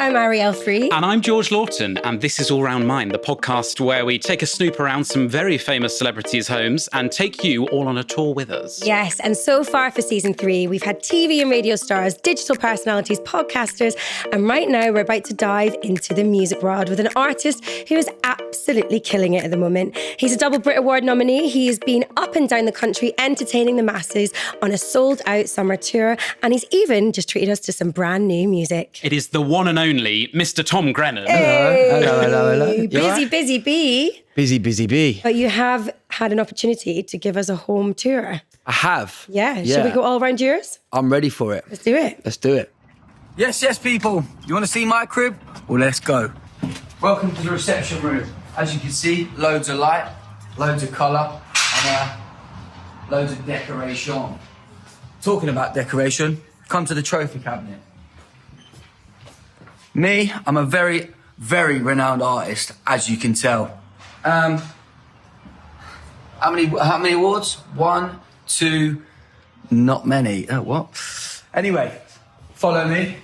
I'm Ariel Free. And I'm George Lawton, and this is All Round Mine, the podcast where we take a snoop around some very famous celebrities' homes and take you all on a tour with us. Yes, and so far for season 3, we've had TV and radio stars, digital personalities, podcasters, and right now we're about to dive into the music world with an artist who is absolutely killing it at the moment. He's a double Brit Award nominee. He has been up and down the country entertaining the masses on a sold-out summer tour, and he's even just treated us to some brand new music. It is the one and only Mr. Tom Grennan. Hey. Hello. Busy bee. Busy bee. But you have had an opportunity to give us a home tour. I have. Yeah. Should we go all around yours? I'm ready for it. Let's do it. Let's do it. Yes, people. You want to see my crib? Well, let's go. Welcome to the reception room. As you can see, loads of light, loads of colour, and loads of decoration. Talking about decoration, come to the trophy cabinet. Me, I'm a very, very renowned artist, as you can tell. How many awards? 1, 2, not many. Oh, what? Anyway, follow me.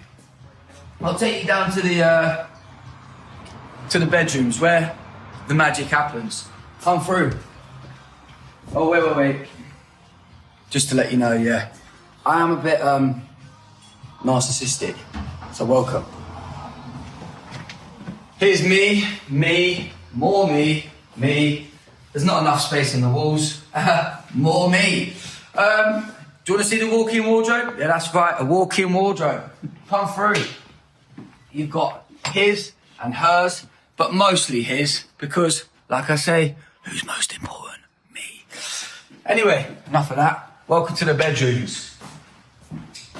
I'll take you down to the bedrooms where the magic happens. Come through. Oh, wait. Just to let you know, yeah, I am a bit narcissistic, so welcome. Here's me, more me. There's not enough space in the walls. More me. Do you want to see the walk-in wardrobe? Yeah, that's right, a walk-in wardrobe. Come through. You've got his and hers, but mostly his, because, like I say, who's most important? Me. Anyway, enough of that. Welcome to the bedrooms.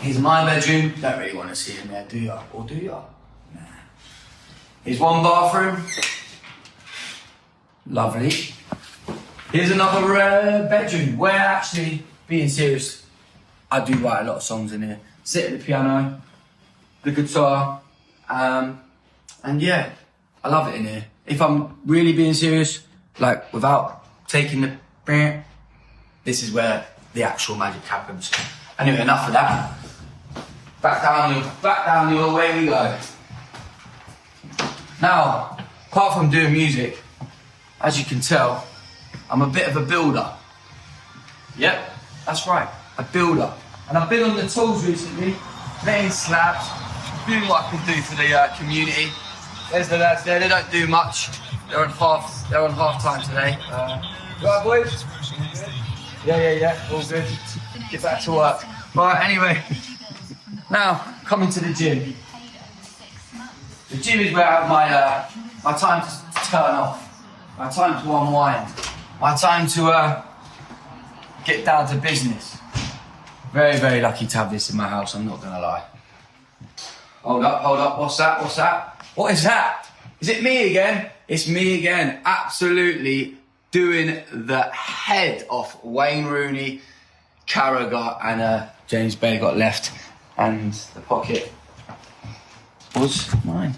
Here's my bedroom. Don't really want to see in there, do ya? Or do ya? Nah. Here's one bathroom. Lovely. Here's another bedroom where, actually, being serious, I do write a lot of songs in here. Sit at the piano, the guitar, and yeah, I love it in here. If I'm really being serious, like without taking the this is where the actual magic happens. Anyway, enough of that. Back down your way we go. Now, apart from doing music, as you can tell, I'm a bit of a builder. Yep, that's right, a builder. And I've been on the tools recently, laying slabs, doing what I can do for the community. There's the lads there, they don't do much. They're on half time today. Right, boys? Yeah, all good. Get back to work. Right, anyway, now coming to the gym. The gym is where I have my time to turn off, my time to unwind, my time to get down to business. Very, very lucky to have this in my house, I'm not gonna lie. Hold up, what's that? What is that? Is it me again? It's me again, absolutely doing the head off Wayne Rooney, Carragher, and James Bay got left, and the pocket was mine.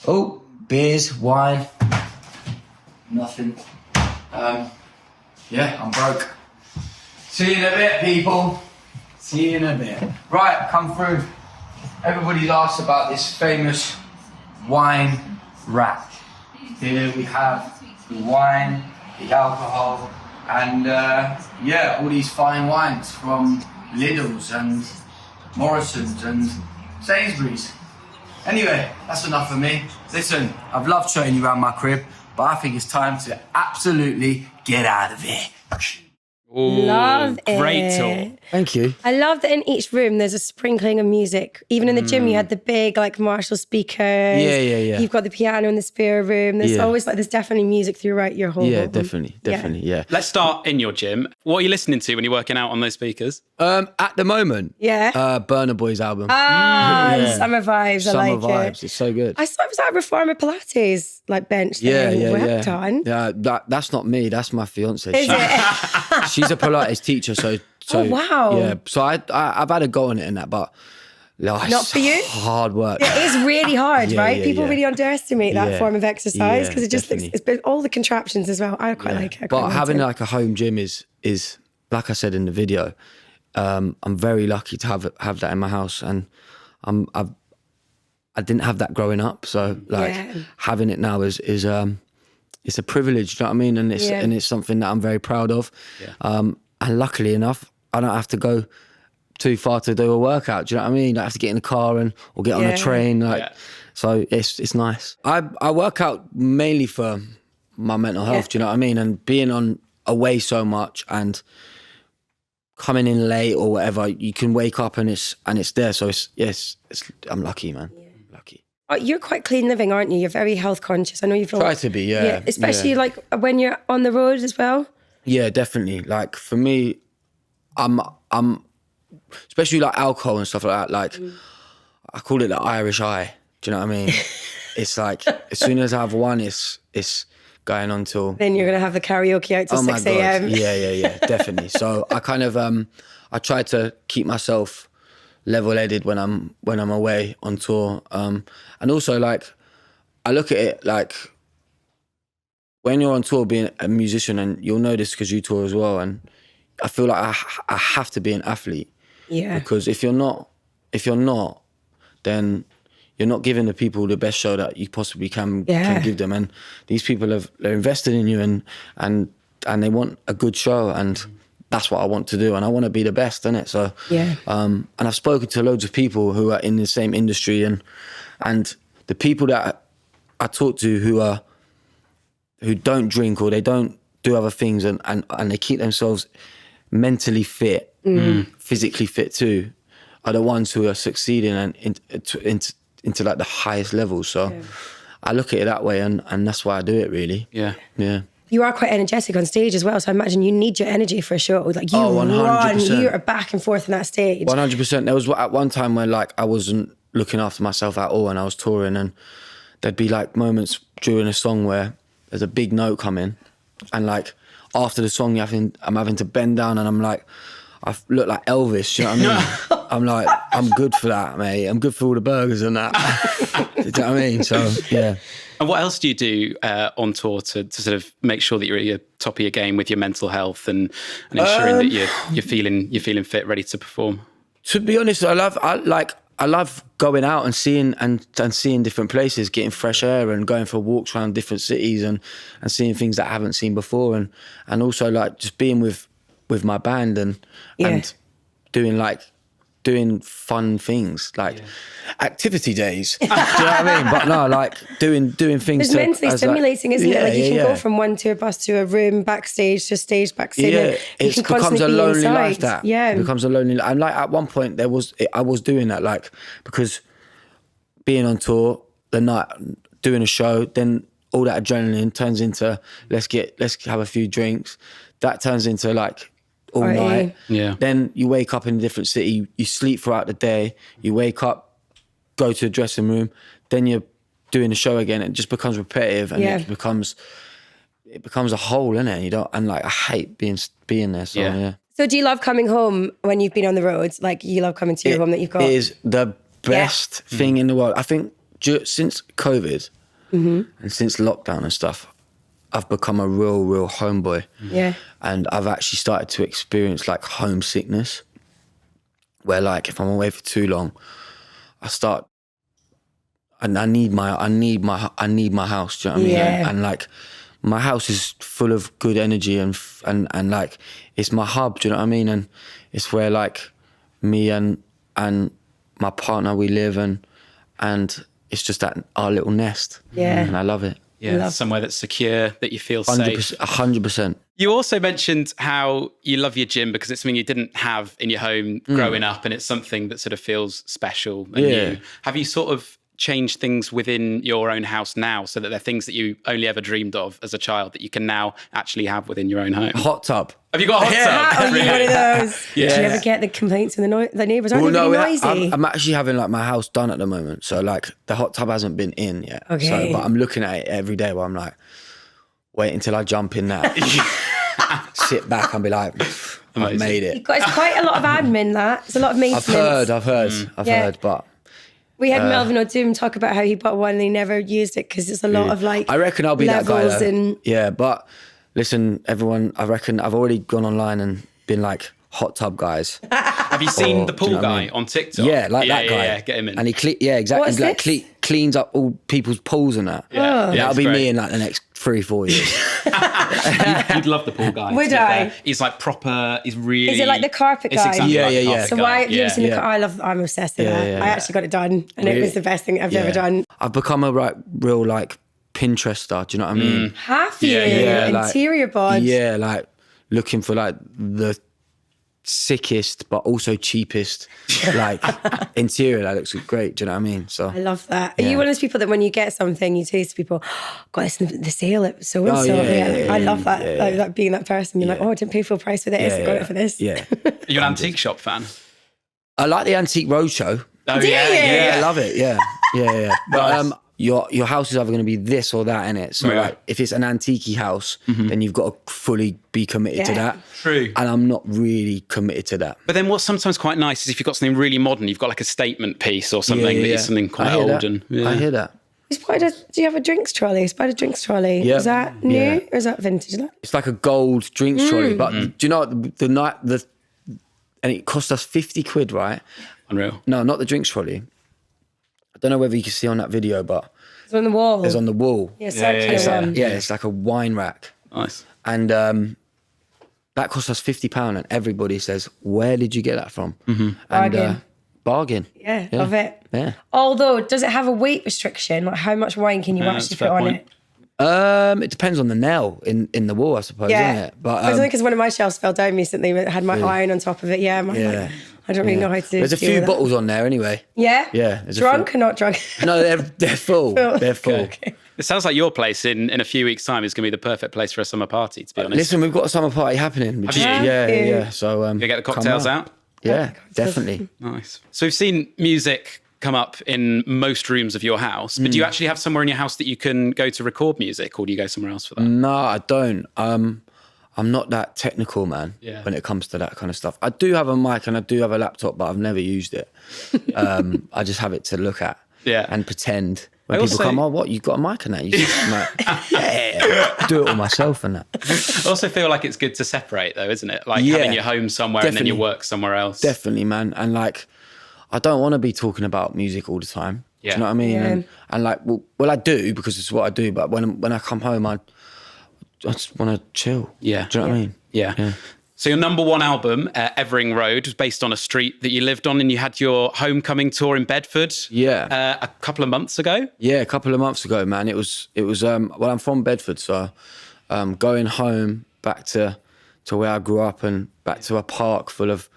Oh, beers, wine, nothing. Yeah, I'm broke. See you in a bit, people. See you in a bit. Right, come through. Everybody's asked about this famous wine rack. Here we have the wine, the alcohol, and yeah, all these fine wines from Lidl's and Morrison's and Sainsbury's. Anyway, that's enough of me. Listen, I've loved showing you around my crib, but I think it's time to absolutely get out of here. Ooh, Love it. Great tour. Thank you. I love that in each room there's a sprinkling of music. Even in the gym, you had the big like Marshall speakers. Yeah. You've got the piano in the spare room. There's always there's definitely music throughout your whole home. Definitely. Yeah. Let's start in your gym. What are you listening to when you're working out on those speakers? At the moment, Burna Boy's album. Summer vibes. I like vibes. it. It's so good. I saw it was at a Reformer Pilates like bench thing. Worked on. Yeah, that's not me. That's my fiance. Is it? She's a Pilates teacher, so oh wow. Yeah, so I've had a go on it and that, but not for you. Hard work. It is really hard, right? People yeah. really underestimate that form of exercise because it just definitely. looks. It's all the contraptions as well. I quite like it. But having like a home gym is like I said in the video. I'm very lucky to have that in my house, and I didn't have that growing up. So like having it now is it's a privilege, do you know what I mean? And it's something that I'm very proud of. Yeah. And luckily enough, I don't have to go too far to do a workout. Do you know what I mean? I have to get in the car or get on a train. So it's nice. I work out mainly for my mental health. Do you know what I mean? And being away so much and coming in late or whatever, you can wake up and it's there. So I'm lucky, man. Yeah. Lucky. You're quite clean living, aren't you? You're very health conscious. I know you've try to be, yeah. Especially like when you're on the road as well. Yeah, definitely. Like for me, I'm especially like alcohol and stuff like that. Like I call it the Irish eye. Do you know what I mean? It's like as soon as I have one, it's going on till. Then you're gonna have the karaoke out till 6 a.m. Yeah, definitely. So I kind of I try to keep myself level-headed when I'm away on tour, and also like I look at it like when you're on tour being a musician, and you'll know this because you tour as well, and I feel like I have to be an athlete. Yeah. Because if you're not, then you're not giving the people the best show that you possibly can give them. And these people they're invested in you and they want a good show, and that's what I want to do, and I want to be the best, innit? So and I've spoken to loads of people who are in the same industry, and the people that I talk to who don't drink or they don't do other things and they keep themselves mentally fit, physically fit too, are the ones who are succeeding and into like the highest levels. So I look at it that way, and that's why I do it, really. Yeah. You are quite energetic on stage as well, so I imagine you need your energy for a show. Like you 100%. Run, you are back and forth on that stage. 100%. There was at one time where like I wasn't looking after myself at all, and I was touring, and there'd be like moments during a song where there's a big note coming, and like after the song I'm having to bend down, and I'm like, I look like Elvis, you know what I mean? I'm like, I'm good for that, mate. I'm good for all the burgers and that. Do you know what I mean? So, yeah. And what else do you do on tour to sort of make sure that you're at your top of your game with your mental health and ensuring that you're feeling fit, ready to perform? To be honest, I love going out and seeing different places, getting fresh air and going for walks around different cities and seeing things that I haven't seen before, and also like just being with my band and doing fun things like activity days. Do you know what I mean? But no, like doing things. It's mentally stimulating, isn't it? Like you can go from one tour bus to a room backstage to stage backstage. Yeah, it becomes a lonely life. That it becomes a lonely life. And like at one point I was doing that, like because being on tour the night, doing a show, then all that adrenaline turns into let's have a few drinks. That turns into like all night. Yeah. Then you wake up in a different city, you sleep throughout the day, you wake up, go to the dressing room, then you're doing the show again. It just becomes repetitive, and it becomes a whole, innit? And like I hate being there. So yeah. So do you love coming home when you've been on the roads? Like you love coming to your home that you've got? It is the best thing in the world. I think since COVID and since lockdown and stuff, I've become a real homeboy. Yeah. And I've actually started to experience like homesickness, where like if I'm away for too long, and I need my house. Do you know what I mean? Yeah. And like my house is full of good energy and like it's my hub. Do you know what I mean? And it's where like me and my partner, we live, and it's just our little nest. Yeah. And I love it. Yeah, somewhere that's secure, that you feel safe. 100%. You also mentioned how you love your gym because it's something you didn't have in your home growing up, and it's something that sort of feels special and new. Have you sort of changed things within your own house now so that they're things that you only ever dreamed of as a child that you can now actually have within your own home? Hot tub. Have you got a hot tub? Oh, you're one of those. Yeah. Do you ever get the complaints from the neighbours? Aren't they really noisy? I'm actually having like my house done at the moment, so like the hot tub hasn't been in yet. Okay. So, but I'm looking at it every day where I'm like, wait until I jump in now. Sit back and be like, I've made it. It's quite a lot of admin, that. It's a lot of maintenance. I've heard, but... We had Melvin O'Doom talk about how he bought one and he never used it because it's a lot of like. I reckon I'll be that guy. Yeah, but listen, everyone. I reckon I've already gone online and been like, hot tub guys. Have you seen the pool do you know what I guy mean? on TikTok? Yeah, like that guy. Yeah, get him in. And he exactly. What's He like cleans up all people's pools and that. Yeah, That'll it's be great. me in like the next 3-4 years. You'd love the pool guy. Would to be I? fair. He's like proper. He's really. Is it like the carpet It's guy? exactly Yeah, like the yeah, yeah. carpet So guy. why have you ever seen the Yeah. I'm obsessed with that. yeah. I actually got it done and it was the best thing I've ever done. I've become a real like Pinterest star. Do you know what I mean? Have you? Yeah, like- Interior boards. Yeah, like looking for like the sickest but also cheapest like interior that looks great. Do you know what I mean? So I love that. Are you one of those people that when you get something, you say to people, "God, it's the sale at so and so." I love that. Like that being that person. You're like, "Oh, I didn't pay full price for this. I got it for this." Yeah. Are you an antique shop fan? I like the Antique Roadshow. Oh Do you? Yeah, I love it. Yeah. But your house is either going to be this or that, innit? So Yeah. like, if it's an antique house, then you've got to fully be committed to Yeah. that. True. And I'm not really committed to that. But then what's sometimes quite nice is if you've got something really modern, you've got like a statement piece or something that is something quite I hear old. that. And I hear that. Do you have a drinks trolley? Spider drinks trolley. Yeah. Is that new Yeah. or is that vintage? It's like a gold drinks trolley. But do you know what? And it cost us 50 quid, right? Unreal. No, not the drinks trolley. I don't know whether you can see on that video, but It's on the wall. it's on the wall. Yeah, circular yeah. one. Yeah, it's like a wine rack. Nice. And that cost us £50, and everybody says, "Where did you get that from?" And, Bargain. Bargain. Yeah, love it. Yeah. Although, does it have a weight restriction? Like, how much wine can you that's actually a fair put on point. it? It depends on the nail in the wall, I suppose, Yeah. isn't it? But it's only because one of my shelves fell down recently. It had my iron on top of it. Yeah, I don't really know how to do. There's a deal few with that. bottles on there anyway. Yeah. Yeah, there's a Drunk few. or not drunk? No, they're full. They're full. Okay. It sounds like your place in a few weeks' time is going to be the perfect place for a summer party, to be honest. Listen, we've got a summer party happening. Have you? Yeah. So You get the come cocktails round. out? Yeah, definitely. Nice. So we've seen music come up in most rooms of your house, but do you actually have somewhere in your house that you can go to record music, or do you go somewhere else for that? No, I don't. I'm not that technical, man, Yeah. when it comes to that kind of stuff. I do have a mic and I do have a laptop, but I've never used it. I just have it to look at and pretend. When I people also- come, "Oh, what, you've got a mic and that?" I'm like, yeah, I do it all myself and that. I also feel like it's good to separate, though, isn't it? Like Yeah. having your home somewhere and then your Definitely. work somewhere else. Definitely, man. And like, I don't want to be talking about music all the time. Yeah. Do you know what I mean? Yeah. And like, well, I do because it's what I do. But when I come home, I just want to chill. Yeah. Do you know what I mean? Yeah. So your number one album, Evering Road, was based on a street that you lived on, and you had your homecoming tour in Bedford. Yeah. A couple of months ago. Yeah, a couple of months ago, man. It was. Well, I'm from Bedford, so going home back to where I grew up and back to a park full of,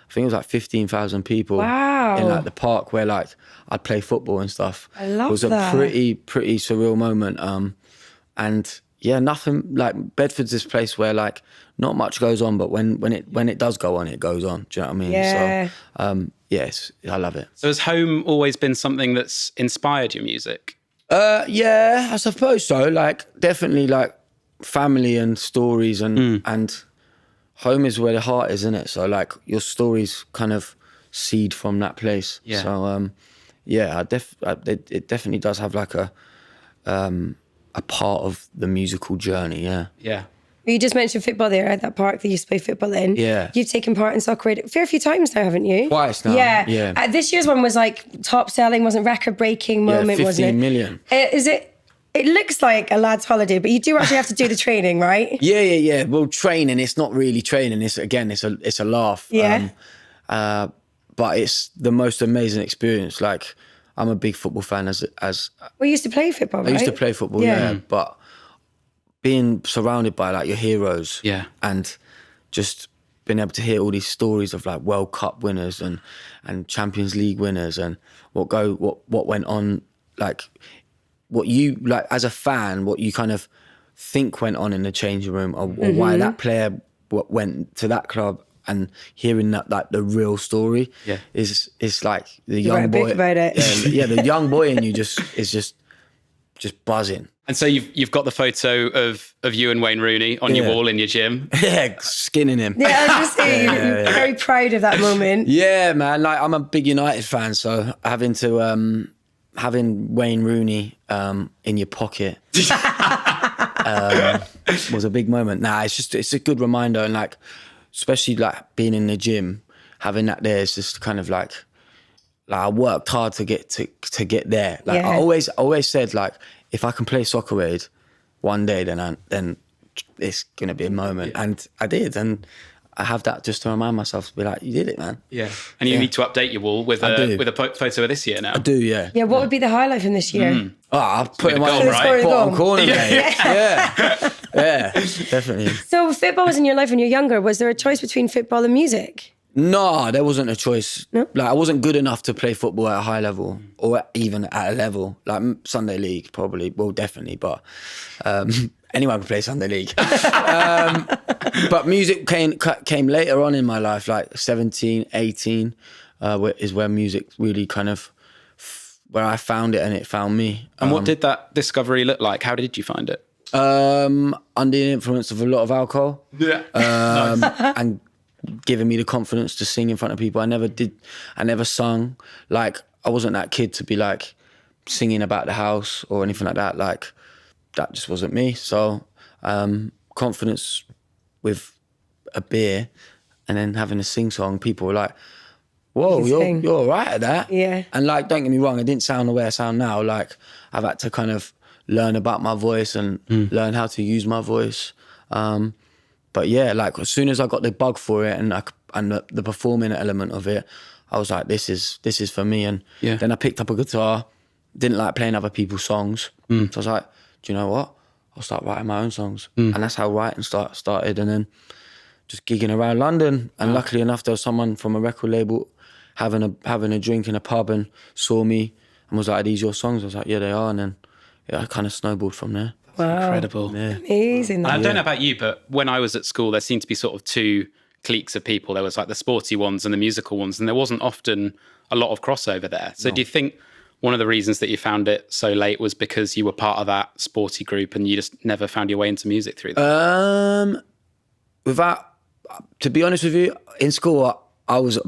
I think it was like 15,000 people. Wow. In like the park where like I'd play football and stuff. I love It was that. a pretty surreal moment. And yeah, nothing like Bedford's this place where like not much goes on, but when it does go on, it goes on. Do you know what I mean? Yeah. So yes, I love it. So has home always been something that's inspired your music? Yeah, I suppose so. Like definitely like family and stories and home is where the heart is, isn't it? So like your stories kind of seed from that place. Yeah. So yeah, it definitely does have like a part of the musical journey. Yeah. Yeah. You just mentioned football there at that park that you used to play football in. Yeah. You've taken part in Songwriting a fair few times now, haven't you? Twice now. Yeah. Yeah. This year's one was like top selling, wasn't record breaking moment, 15 wasn't it? million. Is it? It looks like a lad's holiday, but you do actually have to do the training, right? Yeah. Well, training, it's not really training. It's a laugh. Yeah. But it's the most amazing experience. Like I'm a big football fan as We used to play football, right? I used to play football, yeah. But being surrounded by like your heroes, Yeah. and just being able to hear all these stories of like World Cup winners and Champions League winners and what went on, like what you like as a fan, what you kind of think went on in the changing room, or why that player went to that club, and hearing that like the real story is like the You write young a book boy about it. Yeah, the young boy in you is just buzzing. And so you've got the photo of you and Wayne Rooney on your Yeah. wall in your gym. Yeah, skinning him. Yeah, I was just saying, you're very proud of that moment. Yeah, man. Like I'm a big United fan, so having Wayne Rooney in your pocket was a big moment. Nah, it's a good reminder, and like especially like being in the gym, having that there is just kind of like I worked hard to get there. Like I always said, like, if I can play Soccer Aid one day, then it's gonna be a moment, and I did, and I have that just to remind myself to be like, you did it, man. Yeah, and you need to update your wall with a photo of this year now. I do, yeah. Yeah, what would be the highlight from this year? Oh, I'll put it in my bottom corner, mate. Yeah, definitely. So football was in your life when you were younger. Was there a choice between football and music? No, there wasn't a choice. No? Like, I wasn't good enough to play football at a high level or even at a level. Like Sunday League, probably. Well, definitely, but anyone can play Sunday League. But music came later on in my life, like 17, 18, is where music really kind of, where I found it and it found me. And what did that discovery look like? How did you find it? Under the influence of a lot of alcohol. Yeah. And giving me the confidence to sing in front of people. I never sung. Like, I wasn't that kid to be like singing about the house or anything like that. Like, that just wasn't me. So confidence with a beer and then having a sing song, people were like, whoa, you're all right at that. Yeah. And like, don't get me wrong, I didn't sound the way I sound now. Like, I've had to kind of learn about my voice and learn how to use my voice. But yeah, like, as soon as I got the bug for it and the performing element of it, I was like, this is for me. And then I picked up a guitar, didn't like playing other people's songs. So I was like, do you know what? I'll start writing my own songs. And that's how writing started. And then just gigging around London. And luckily enough, there was someone from a record label having a drink in a pub and saw me and was like, are these your songs? I was like, yeah, they are. And then I kind of snowballed from there. Wow. Incredible. Yeah. Amazing. I don't know about you, but when I was at school, there seemed to be sort of two cliques of people. There was like the sporty ones and the musical ones, and there wasn't often a lot of crossover there. So do you think one of the reasons that you found it so late was because you were part of that sporty group and you just never found your way into music through that? To be honest with you, in school, I was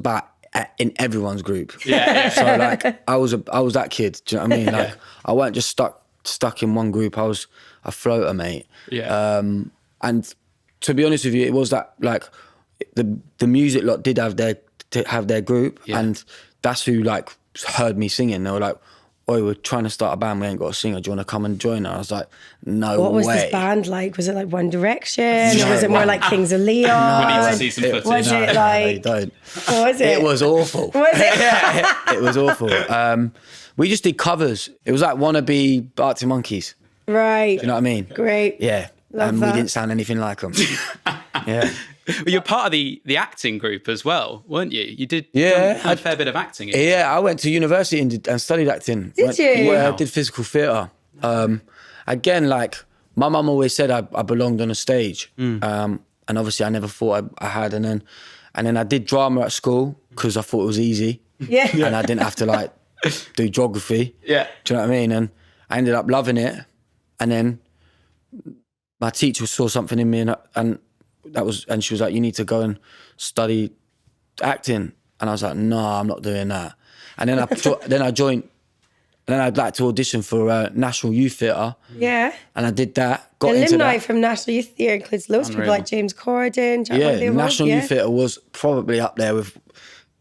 in everyone's group. Yeah. So like, I was that kid. Do you know what I mean? Like, I weren't just stuck in one group. I was a floater, mate. Yeah. And to be honest with you, it was that, like, the music lot did have their group, and that's who like heard me singing. They were like, "Oi, we're trying to start a band. We ain't got a singer. Do you want to come and join?" I was like, "No way." What was this band like? Was it like One Direction, or was it more like Kings of Leon? We need to see some footage. Was it like? Don't. What was it? It was awful. Was it? It was awful. We just did covers. It was like wannabe Arctic Monkeys. Right. Do you know what I mean? Great. Yeah. Love and that. we didn't sound anything like them. Yeah. Well, you're part of the acting group as well, weren't you? You did Yeah, a fair bit of acting. Yeah, I went to university and studied acting. Did you? Yeah, Wow. I did physical theatre. Again, like, my mum always said I belonged on a stage. And obviously I never thought I had. And then I did drama at school because I thought it was easy. Yeah. And I didn't have to like do geography. Yeah. Do you know what I mean? And I ended up loving it. And then my teacher saw something in me and she was like, you need to go and study acting. And I was like, no, I'm not doing that. And then I joined, and then I'd like to audition for National Youth Theatre. Yeah. And I did that, got into Alumni that. from National Youth Theatre includes loads of people like James Corden, Jack Yeah, Whiteley, National yeah. Youth Theatre was probably up there with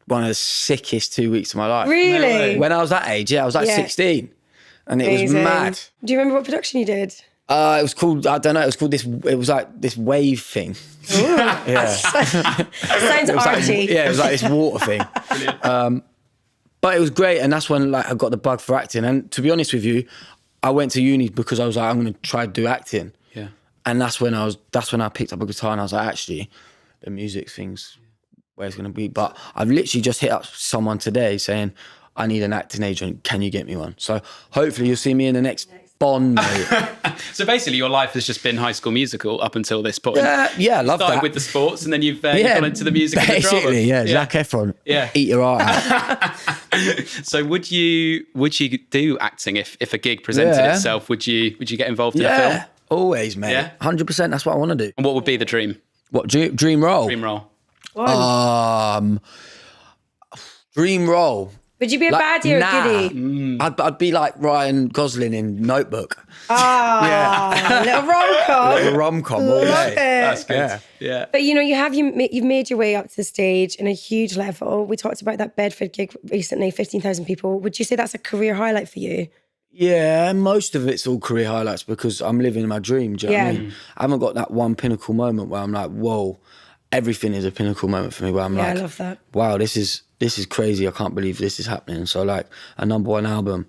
one of the sickest 2 weeks of my life. Really? When I was that age, I was like 16. And it was Amazing. mad. Do you remember what production you did? It was called, I don't know, it was like this wave thing. Yeah. Sounds arty. Yeah, it was like this water thing. But it was great, and that's when like I got the bug for acting. And to be honest with you, I went to uni because I was like, I'm going to try to do acting. Yeah. And that's when I picked up a guitar and I was like, actually, the music thing's where it's going to be. But I've literally just hit up someone today saying, I need an acting agent. Can you get me one? So hopefully you'll see me in the next Bond, mate. So basically your life has just been High School Musical up until this point. Yeah, I love Started that. with the sports and then you've gone into the music and the drama. Basically, yeah. Zac Efron. Yeah. Eat your heart out. So would you do acting if a gig presented Yeah. itself? Would you get involved in a film? Yeah, always, mate. Yeah? 100%. That's what I want to do. And what would be the dream? What, dream role? Dream role. Dream role. Would you be a baddie or a goodie? I'd be like Ryan Gosling in Notebook. Ah, little rom-com. Little rom-com all Love day. it. That's good. Yeah. But you know, you've made your way up to the stage in a huge level. We talked about that Bedford gig recently, 15,000 people. Would you say that's a career highlight for you? Yeah, most of it's all career highlights because I'm living my dream. Do you know what I mean? I haven't got that one pinnacle moment where I'm like, whoa, everything is a pinnacle moment for me where I'm like, I love that. Wow, this is crazy. I can't believe this is happening. So like a #1 album,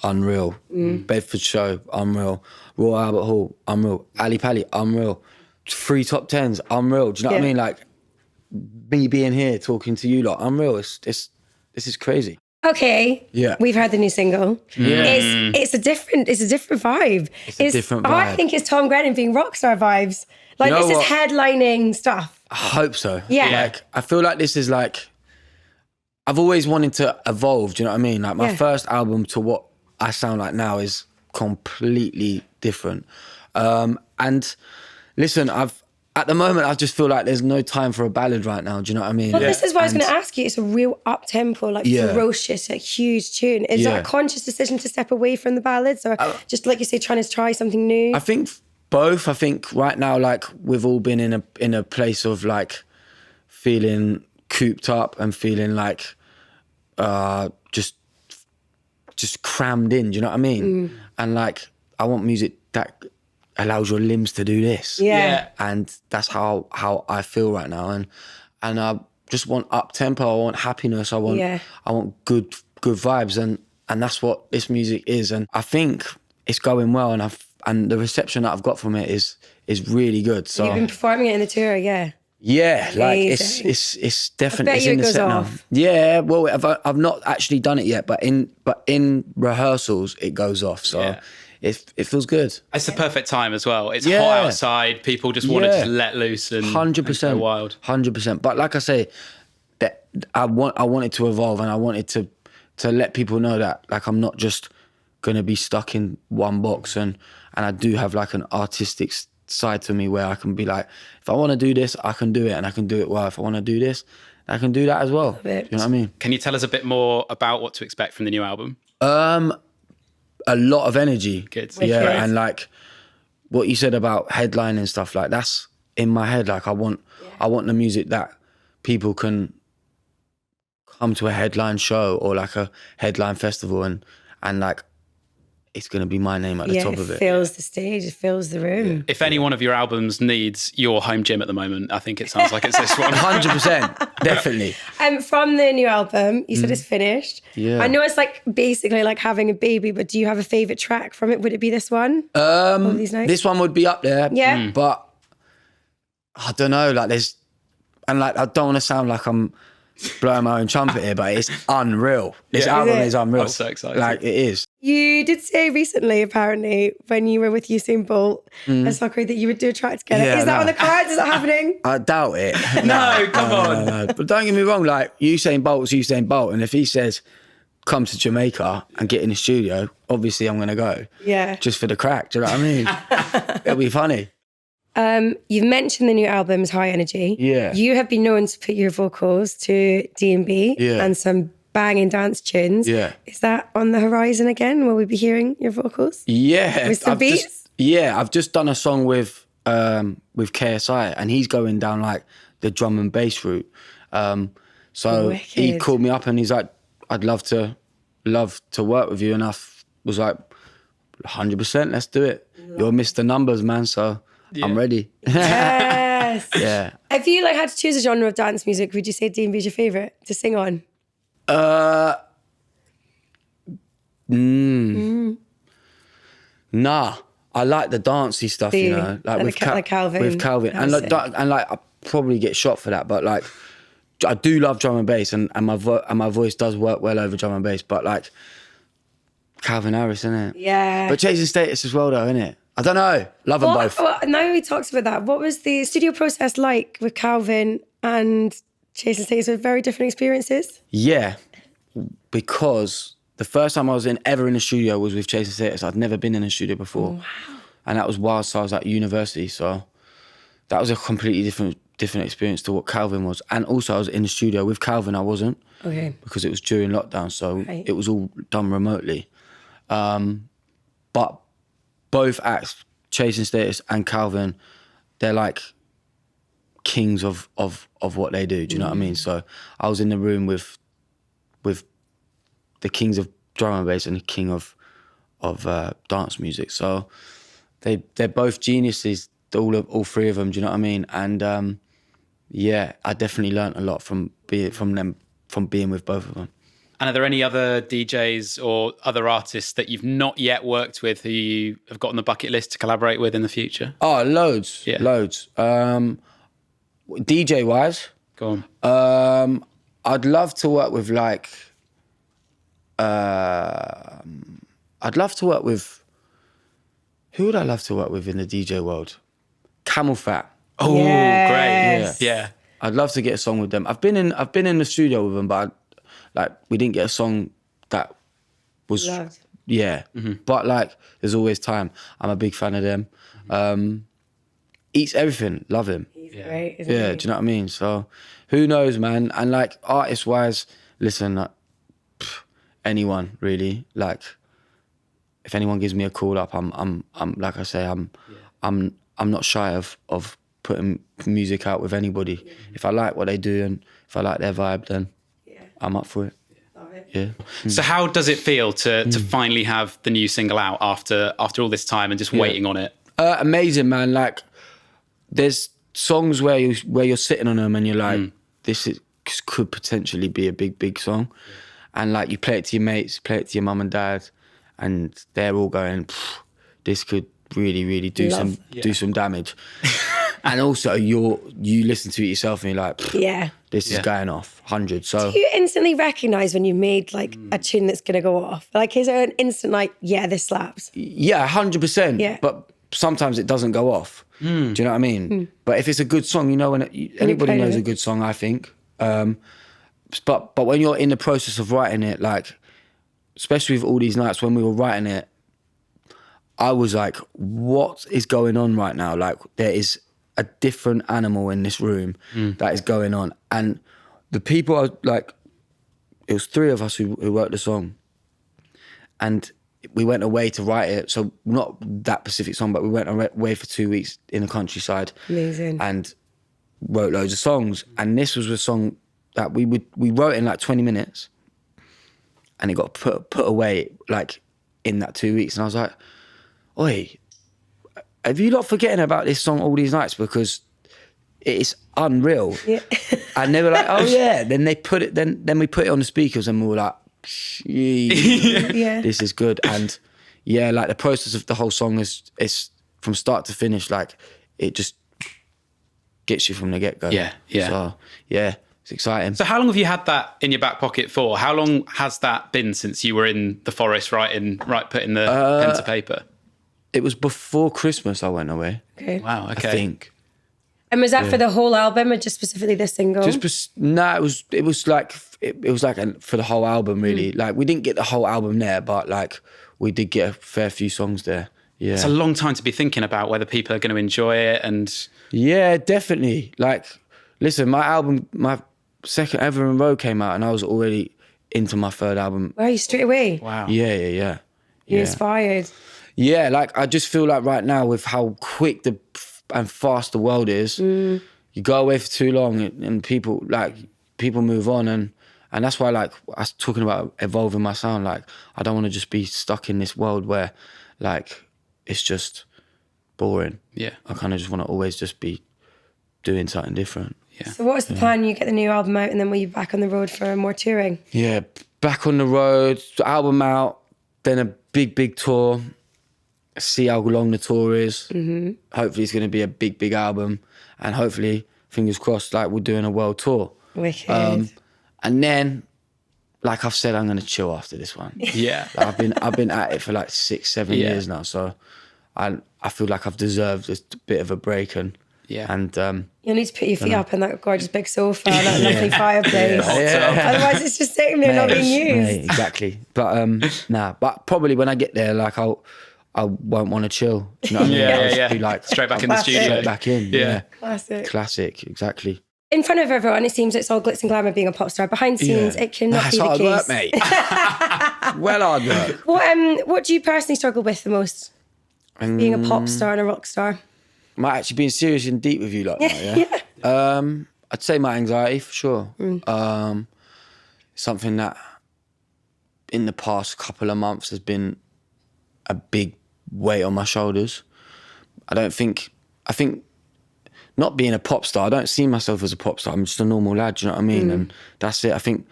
unreal. Bedford show, unreal. Royal Albert Hall, unreal. Ali Pali, unreal. 3 top 10s, unreal. Do you know what I mean? Like me being here talking to you lot, unreal. This is crazy. Okay. Yeah. We've heard the new single. Yeah. It's a different vibe. It's a different vibe. I think it's Tom Grennan being rockstar vibes. Like, You know this what? is headlining stuff. I hope so. Yeah. Like I feel like this is like I've always wanted to evolve, do you know what I mean? Like my first album to what I sound like now is completely different. And listen, at the moment I just feel like there's no time for a ballad right now, do you know what I mean? Well, this is what I was going to ask you. It's a real up-tempo, like ferocious, like huge tune. Is that a conscious decision to step away from the ballads or just like you say, trying to try something new? I think both. I think right now, like we've all been in a place of like feeling cooped up and feeling like just crammed in. Do you know what I mean? And like I want music that allows your limbs to do this. Yeah. And that's how I feel right now. And I just want up tempo. I want happiness. I want good vibes. And that's what this music is. And I think it's going well. And the reception that I've got from it is really good. So you've been performing it in the tour, yeah. Yeah, like Amazing. it's definitely I bet it's you in it the goes set now. off. Yeah, well, I've not actually done it yet, but in rehearsals it goes off. So it feels good. It's the perfect time as well. It's hot outside. People just want to just let loose and 100%, go wild. 100%. But like I say, that I wanted to evolve, and I wanted to let people know that like I'm not just gonna be stuck in one box, and I do have like an artistic side to me where I can be like, if I want to do this, I can do it, and I can do it well. If I want to do this, I can do that as well. Do you know what I mean? Can you tell us a bit more about what to expect from the new album? A lot of energy. Good. Yeah, Great. and like what you said about headline and stuff, like that's in my head. Like I want the music that people can come to a headline show or like a headline festival and like it's going to be my name at the top of it. It fills the stage, it fills the room. If any one of your albums needs your home gym at the moment, I think it sounds like it's this one. 100%, definitely. From the new album, you said it's finished. Yeah. I know it's like basically like having a baby, but do you have a favourite track from it? Would it be this one? All These Nights? This one would be up there. Yeah. But I don't know, like I don't want to sound like I'm blowing my own trumpet here, but it's unreal. This album is unreal. I'm so excited. Like it is. You did say recently, apparently, when you were with Usain Bolt and Soccer, that you would do a track together. Yeah, is that no. on the cards? Is that happening? I doubt it. No, come on. No. But don't get me wrong, like Usain Bolt's Usain Bolt, and if he says come to Jamaica and get in the studio, obviously I'm gonna go. Yeah. Just for the crack. Do you know what I mean? It'll be funny. You've mentioned the new album's high energy. Yeah. You have been known to put your vocals to D&B and some banging dance tunes. Yeah. Is that on the horizon again? Will we be hearing your vocals? Yeah. With some beats? I've just done a song with KSI, and he's going down like the drum and bass route. So he Wicked. called me up and he's like, I'd love to work with you. And I was like, 100%, let's do it. You're Mr. Numbers, man, so I'm ready. Yes. Yeah. If you like had to choose a genre of dance music, would you say D&B is your favourite to sing on? Nah, I like the dancey stuff, you know, like with Calvin. With Calvin, and like I probably get shot for that, but like I do love drum and bass, and my voice does work well over drum and bass, but like Calvin Harris, innit? Yeah. But Chasing Status as well, though, innit? I don't know. Love them both. Well, now we talked about that. What was the studio process like with Calvin and Chasing Status? Were very different experiences? Yeah, because the first time I was ever in a studio was with Chasing Status. I'd never been in a studio before. Oh, wow. And that was whilst I was at university, so that was a completely different experience to what Calvin was. And also I was in the studio with Calvin. I wasn't. Okay. Because it was during lockdown, so it was all done remotely. But both acts, Chasing Status and Calvin, they're like kings of what they do. Do you know what I mean? So I was in the room with the kings of drum and bass and the king of dance music. So they're both geniuses, all three of them. Do you know what I mean? And I definitely learnt a lot from being with both of them. And are there any other DJs or other artists that you've not yet worked with who you have got on the bucket list to collaborate with in the future? Oh, loads. DJ wise, go on. I'd love to work with who would I love to work with in the DJ world? Camel Fat. Oh, Yes. great. Yeah. I'd love to get a song with them. I've been in the studio with them, but we didn't get a song that was Loved. yeah. But there's always time. I'm a big fan of them. Eats everything. Love him. He's great, isn't Yeah, he? do you know what I mean? So who knows, man? And artist wise, listen, anyone really. If anyone gives me a call up, I'm like I say, I'm not shy of putting music out with anybody. If I like what they do and if I like their vibe, then I'm up for it. Love it. Yeah. So how does it feel to finally have the new single out after all this time and just waiting on it? Amazing, man. There's songs where you're sitting on them and you're like, this could potentially be a big song. And you play it to your mates, play it to your mum and dad, and they're all going, this could really do some damage. And also you listen to it yourself and you're like, this is going off 100. So Do you instantly recognise when you made a tune that's going to go off? Is there an instant this slaps? yeah, 100%. Yeah. But sometimes it doesn't go off. Do you know what I mean? But if it's a good song, anybody knows a good song, I think. But when you're in the process of writing it, especially with All These Nights, when we were writing it, I was like, what is going on right now? There is a different animal in this room that is going on. And the people are it was three of us who wrote the song. And we went away to write it. So not that specific song, but we went away for 2 weeks in the countryside. Amazing. And wrote loads of songs. And this was a song that we wrote in 20 minutes. And it got put away in that 2 weeks. And I was like, oi, have you lot forgetting about this song All These Nights? Because it's unreal. Yeah. And they were like, oh yeah. Then they put it, then we put it on the speakers and we were like, Yeah. this is good. And the process of the whole song is from start to finish, it just gets you from the get-go. Yeah. So it's exciting. So how long have you had that in your back pocket for? How long has that been since you were in the forest putting the pen to paper? It was before Christmas I went away. Okay. Wow, okay. I think. And was that for the whole album or just specifically this single? It was for the whole album really. We didn't get the whole album there, but we did get a fair few songs there. Yeah. It's a long time to be thinking about whether people are going to enjoy it and... Yeah, definitely. Listen, my second Ever in Row came out and I was already into my third album. Were you straight away? Wow. Yeah. You inspired? Yeah, I just feel right now with how quick and fast the world is, you go away for too long and people move on and that's why I was talking about evolving my sound. I don't want to just be stuck in this world where it's just boring. Yeah. I kind of just want to always just be doing something different. Yeah. So what's the plan? You get the new album out and then will you be back on the road for more touring? Yeah, back on the road, the album out, then a big tour. See how long the tour is. Mm-hmm. Hopefully it's going to be a big album and hopefully, fingers crossed, we're doing a world tour. Wicked. And then, like I've said, I'm going to chill after this one. Yeah. I've been at it for 6-7 years now, so I feel like I've deserved a bit of a break and you'll need to put your feet up on that gorgeous big sofa, that lovely fireplace. Otherwise it's just sitting there not being used. Exactly. But but probably when I get there, I won't want to chill. Do you know what I mean? Yeah, I'll just yeah. be like Straight back in the studio. Straight back in. Yeah. Classic, exactly. In front of everyone, it seems it's all glitz and glamour being a pop star. Behind the scenes, it cannot be the hard case. work, mate. Well hard work. What do you personally struggle with the most? Being a pop star and a rock star? Am I actually being serious and deep with you like that, yeah? I'd say my anxiety for sure. Something that in the past couple of months has been a big weight on my shoulders. I think not being a pop star, I don't see myself as a pop star. I'm just a normal lad, do you know what I mean? And that's it. I think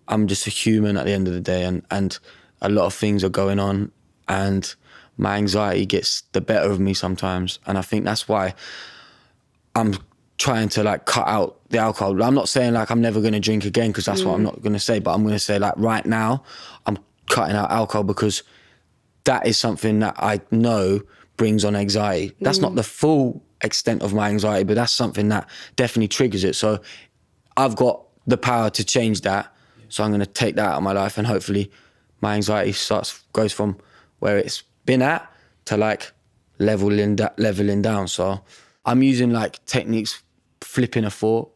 I'm just a human at the end of the day, and a lot of things are going on, and my anxiety gets the better of me sometimes. And I think that's why I'm trying to like cut out the alcohol. I'm not saying like I'm never going to drink again, because that's what I'm not going to say, but I'm going to say like right now I'm cutting out alcohol because that is something that I know brings on anxiety. That's not the full extent of my anxiety, but that's something that definitely triggers it. So I've got the power to change that. So I'm going to take that out of my life, and hopefully my anxiety goes from where it's been at to like leveling down. So I'm using like techniques, flipping a thought.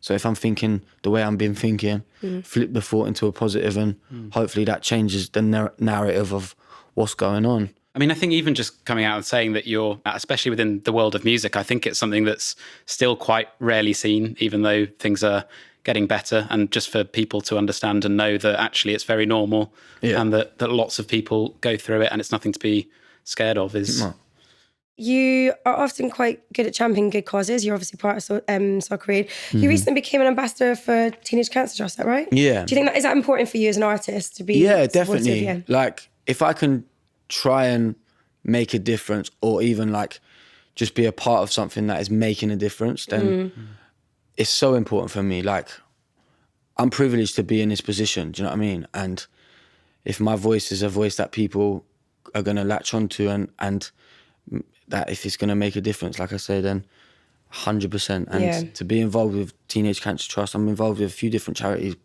So if I'm thinking the way I've been thinking, flip the thought into a positive, and hopefully that changes the narrative of what's going on. I mean, I think even just coming out and saying that you're, especially within the world of music, I think it's something that's still quite rarely seen, even though things are getting better. And just for people to understand and know that actually it's very normal, and that lots of people go through it and it's nothing to be scared of is... You are often quite good at championing good causes. You're obviously part of Soccer Aid. You recently became an ambassador for Teenage Cancer Trust, is that right? Yeah. Do you think is that important for you as an artist to be definitely. Yeah? Like if I can try and make a difference, or even like just be a part of something that is making a difference, then it's so important for me. Like I'm privileged to be in this position, do you know what I mean? And if my voice is a voice that people are going to latch onto, and that if it's going to make a difference, like I say, then 100%. And to be involved with Teenage Cancer Trust, I'm involved with a few different charities,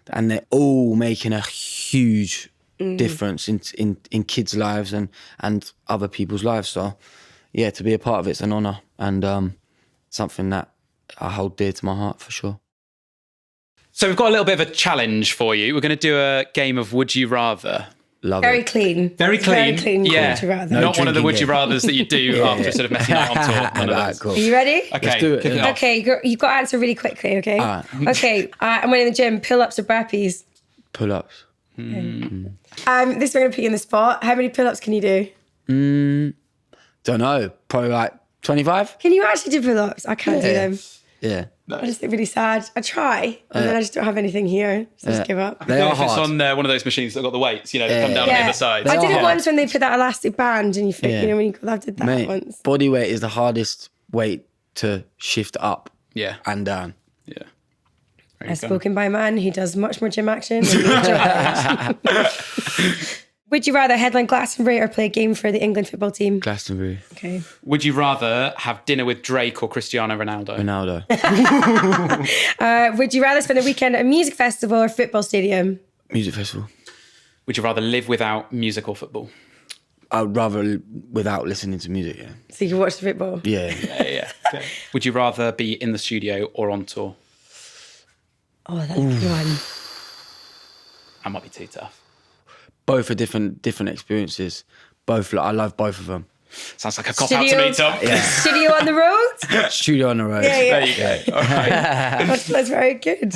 and they're all making a huge difference in kids' lives and other people's lives. So yeah, to be a part of it's an honour, and something that I hold dear to my heart for sure. So we've got a little bit of a challenge for you. We're going to do a game of Would You Rather. Love Very it. clean. Very clean. Very clean. Yeah. Would you rather. No Not one of the drinking Would You game. Rathers that you do after sort of messing out on tour. None of those. Cool. Are you ready? Okay, Let's do it, kick yeah. off. Okay, you've got to answer really quickly, okay? All right. Okay, I'm in the gym, pull-ups or burpees? Pull-ups. This is going to put you in the spot. How many pull-ups can you do? Don't know. Probably like 25? Can you actually do pull-ups? I can't do them. Yeah. I just get really sad. I try, and then I just don't have anything here, so I just give up. They are If it's hard. on one of those machines that got the weights, that come down on the other side. I did are it hard. once when they put that elastic band, and you think, when I did that Mate, once. body weight is the hardest weight to shift up Yeah. and down. Yeah. I've spoken by a man who does much more gym action than me. Would you rather headline Glastonbury or play a game for the England football team? Glastonbury. Okay. Would you rather have dinner with Drake or Cristiano Ronaldo? Ronaldo. Would you rather spend a weekend at a music festival or football stadium? Music festival. Would you rather live without music or football? I'd rather without listening to music, yeah. So you can watch the football? Yeah. Yeah. Okay. Would you rather be in the studio or on tour? Oh, that's a good one. That might be too tough. Both are different experiences. Both, I love both of them. Sounds like a cop-out to me, Tom. Studio on the road? Studio on the road. Yeah. There you go. All right. That's very good.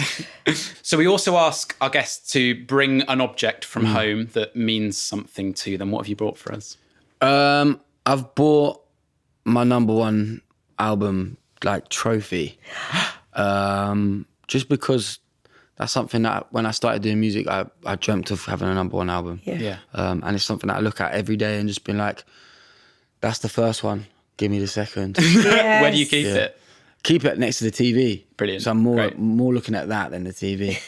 So we also ask our guests to bring an object from home that means something to them. What have you brought for us? I've bought my number one album, like, trophy. Just because that's something that when I started doing music, I dreamt of having a number one album. Yeah. And it's something that I look at every day and just been like, that's the first one. Give me the second. Yes. Where do you keep it? Keep it next to the TV. Brilliant. So I'm Great. more looking at that than the TV.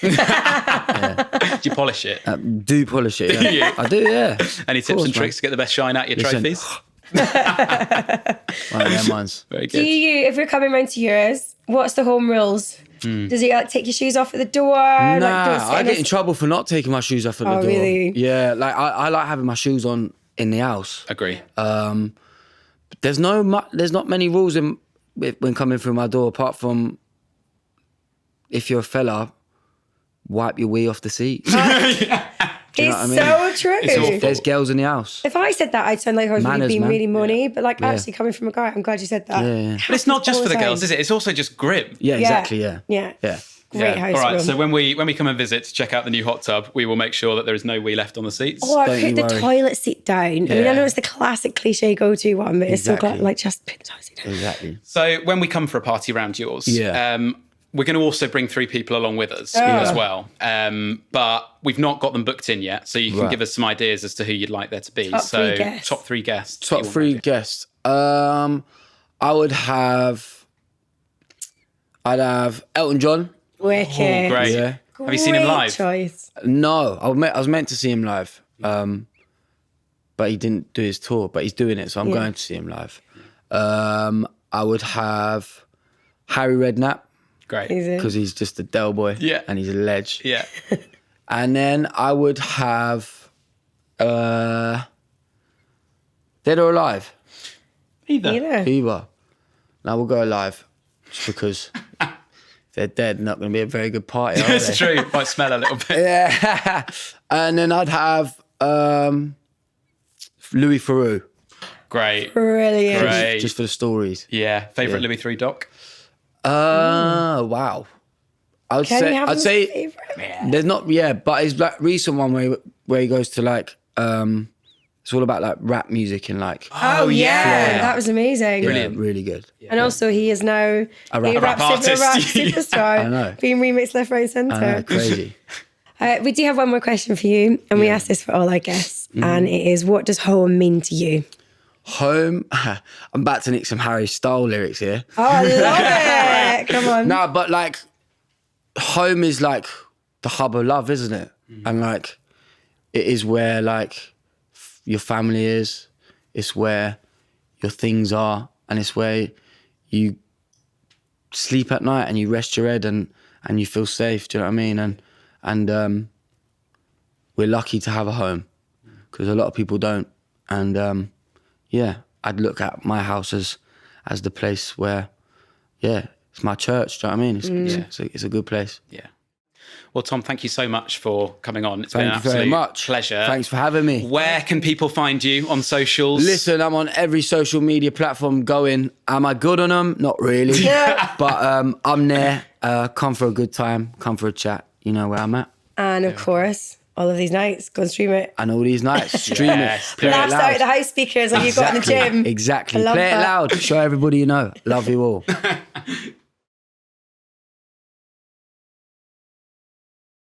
Do you polish it? Do polish it, yeah. Yeah. I do, yeah. Any tips and tricks to get the best shine out your Listen. trophies? Right, yeah, mine's. Very Do good. you, if we're coming round to yours, what's the home rules? Does he take your shoes off at the door? Nah, I get in trouble for not taking my shoes off at the door. Really? Yeah, like I like having my shoes on in the house. Agree. There's not many rules when coming through my door, apart from if you're a fella, wipe your wee off the seat. It's so true. There's girls in the house. If I said that, I'd sound like I was being really money. But like actually coming from a guy, I'm glad you said that. Yeah. But it's not just for the girls, is it? It's also just grim. Yeah, exactly. Yeah. Great house All right. room. So when we come and visit to check out the new hot tub, we will make sure that there is no wee left on the seats. Or put the toilet seat down. I mean, I know it's the classic cliche go-to one, but it's so like just put the toilet seat down. Exactly. So when we come for a party around yours, we're going to also bring 3 people along with us as well. But we've not got them booked in yet, so you can give us some ideas as to who you'd like there to be. Top 3 guests. Top 3 guests. Top 3 guests. I'd have Elton John. Wicked. Oh, great. Yeah. Have you seen him live? Choice. No, I was meant to see him live, but he didn't do his tour. But he's doing it, so I'm going to see him live. I would have Harry Redknapp. Great. Because he's just a Del boy. Yeah. And he's a ledge. Yeah. And then I would have Dead or Alive. Either. Now we'll go Alive, just because if they're dead, not going to be a very good party. It's true. Might smell a little bit. Yeah. And then I'd have Louis Theroux. Great. Brilliant. Great. Just for the stories. Yeah. Favourite Louis Theroux doc? Wow. I'd say favorite? There's not, but his like recent one where he goes to like it's all about like rap music and like Oh yeah, that was amazing. Brilliant. really good. And also he is now a rap artist. superstar. I know. Being remixed left, right, centre. Crazy. We do have one more question for you, and we ask this for all our guests, and it is, what does home mean to you? Home. I'm about to nick some Harry Styles lyrics here. Oh, I love it. Come on. No, but like home is like the hub of love, isn't it? And like it is where like your family is. It's where your things are, and it's where you sleep at night and you rest your head and you feel safe. Do you know what I mean? And we're lucky to have a home because a lot of people don't. And I'd look at my house as the place where, it's my church. Do you know what I mean? It's a good place. Yeah. Well, Tom, thank you so much for coming on. It's been an Thank you very absolute much. pleasure. Thanks for having me. Where can people find you on socials? Listen, I'm on every social media platform going. Am I good on them? Not really. But I'm there. Come for a good time. Come for a chat. You know where I'm at. And of course, all of these nights, go and stream it. And all these nights, stream it. Play it Blast loud. out the house speakers like you've got in the gym. Exactly. I love Play it that. loud. Show everybody you know. Love you all.